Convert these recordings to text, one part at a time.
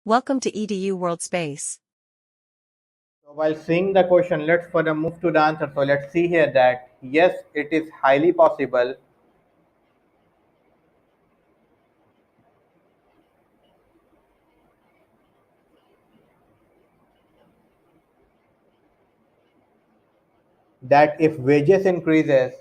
Welcome to EDU World Space. So while seeing the question, let's further move to the answer. So let's see here that yes, it is highly possible that if wages increases,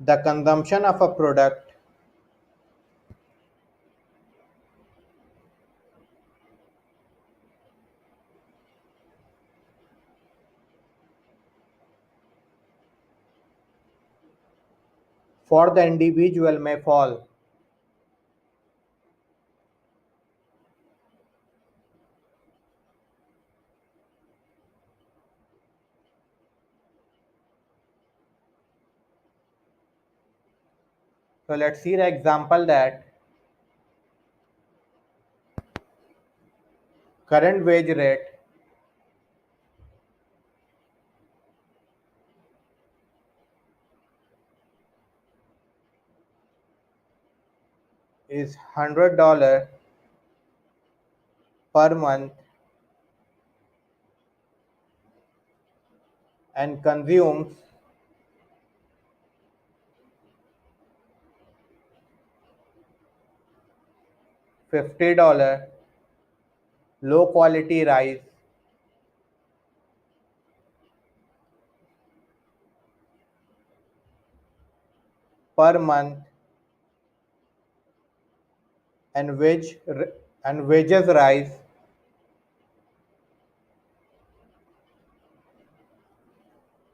the consumption of a product for the individual may fall. So let's see the example that current wage rate is $100 per month and consumes $50 low quality rice per month and wages rise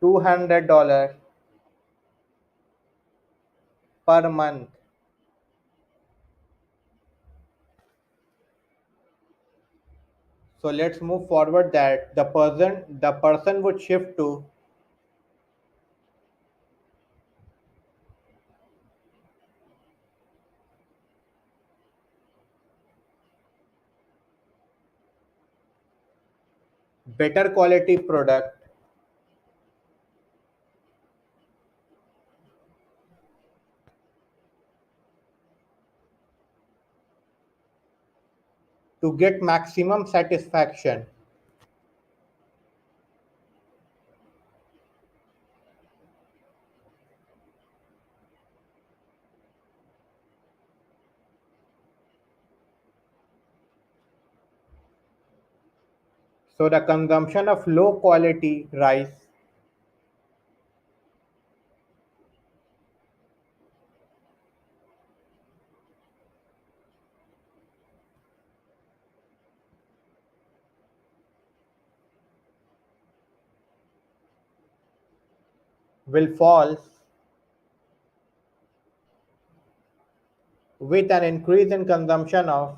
$200 per month. So let's move forward that the person would shift to better quality product to get maximum satisfaction. So the consumption of low quality rice will fall with an increase in consumption of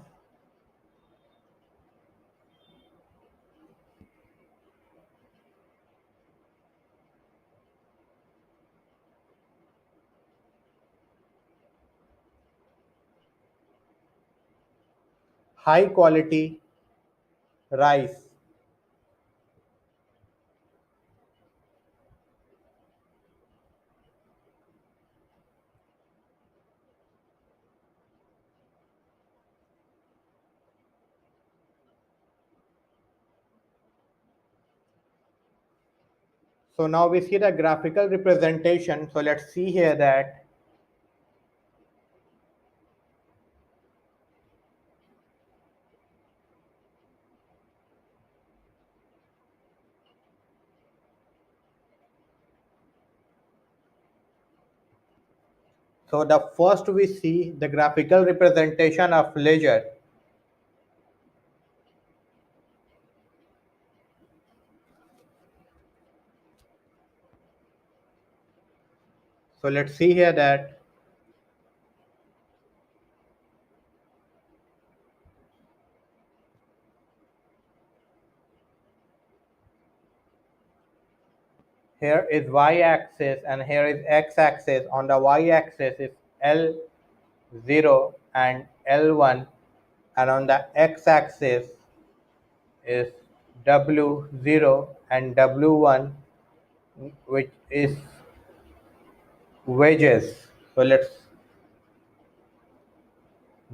high quality rice. So now we see the graphical representation. So let's see here that so the first we see the graphical representation of leisure. So let's see here that here is y-axis and here is x-axis. On the y-axis is L0 and L1, and on the x-axis is W0 and W1 which is wages. So let's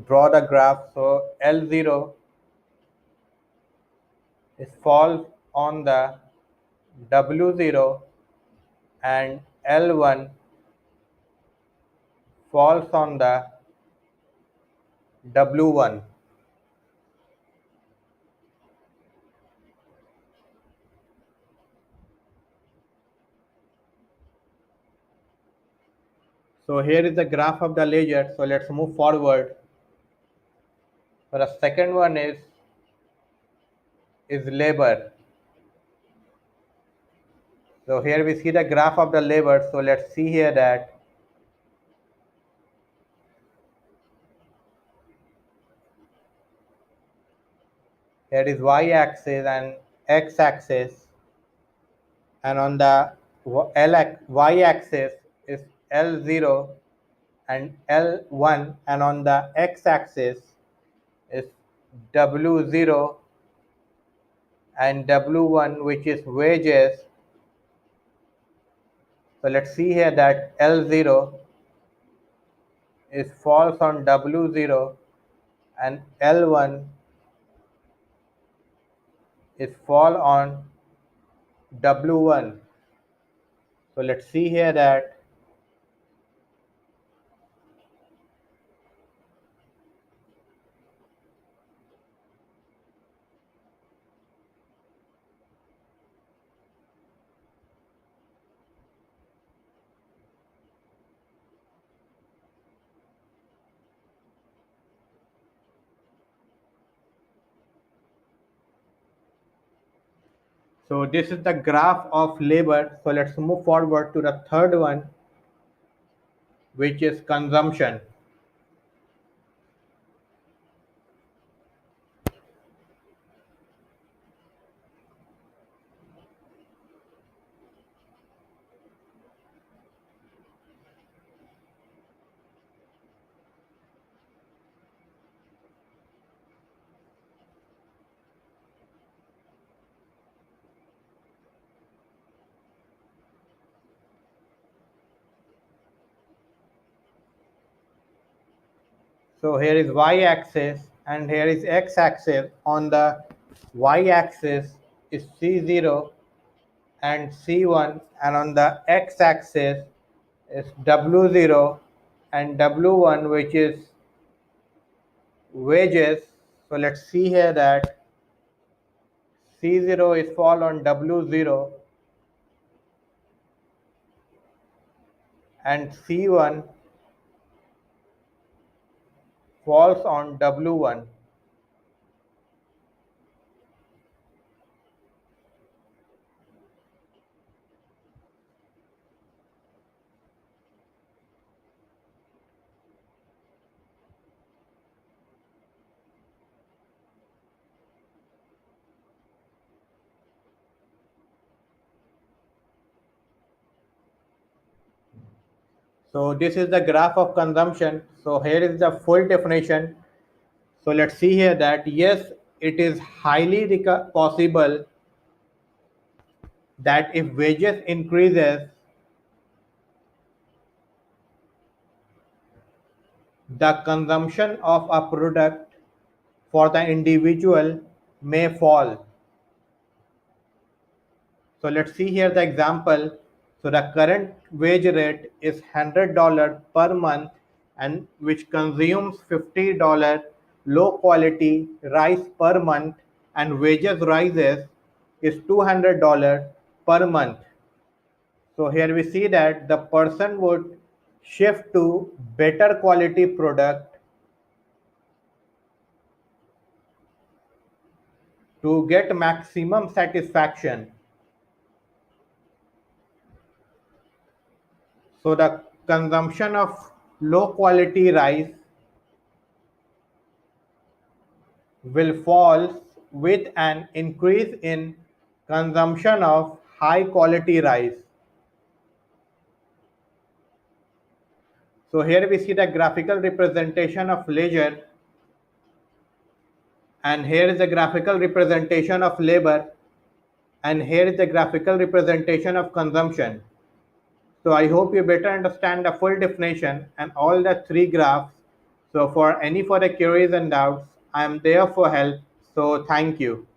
draw the graph. So L0 is falls on the W0 and L1 falls on the W1. So here is the graph of the ledger. So let's move forward. So the second one is labor. So here we see the graph of the labor. So let's see here that here is y-axis and x-axis, and on the y-axis is L0 and L1, and on the x-axis is W0 and W1, which is wages. So let's see here that L0 is false on W0 and L1 is fall on W1. So let's see here that so this is the graph of labor. So let's move forward to the third one, which is consumption. So here is y-axis and here is x-axis. On the y-axis is C0 and C1, and on the x-axis is W0 and W1, which is wages. So let's see here that C0 is fall on W0 and C1 falls on W1. So this is the graph of consumption. So here is the full definition. So let's see here that yes, it is highly possible that if wages increases, the consumption of a product for the individual may fall. So let's see here the example. So the current wage rate is $100 per month, and which consumes $50 low quality rice per month, and wages rises is $200 per month. So here we see that the person would shift to better quality product to get maximum satisfaction. So the consumption of low quality rice will fall with an increase in consumption of high quality rice. So here we see the graphical representation of leisure, and here is the graphical representation of labor. And here is the graphical representation of consumption. So I hope you better understand the full definition and all the three graphs. So for any further queries and doubts, I am there for help. So thank you.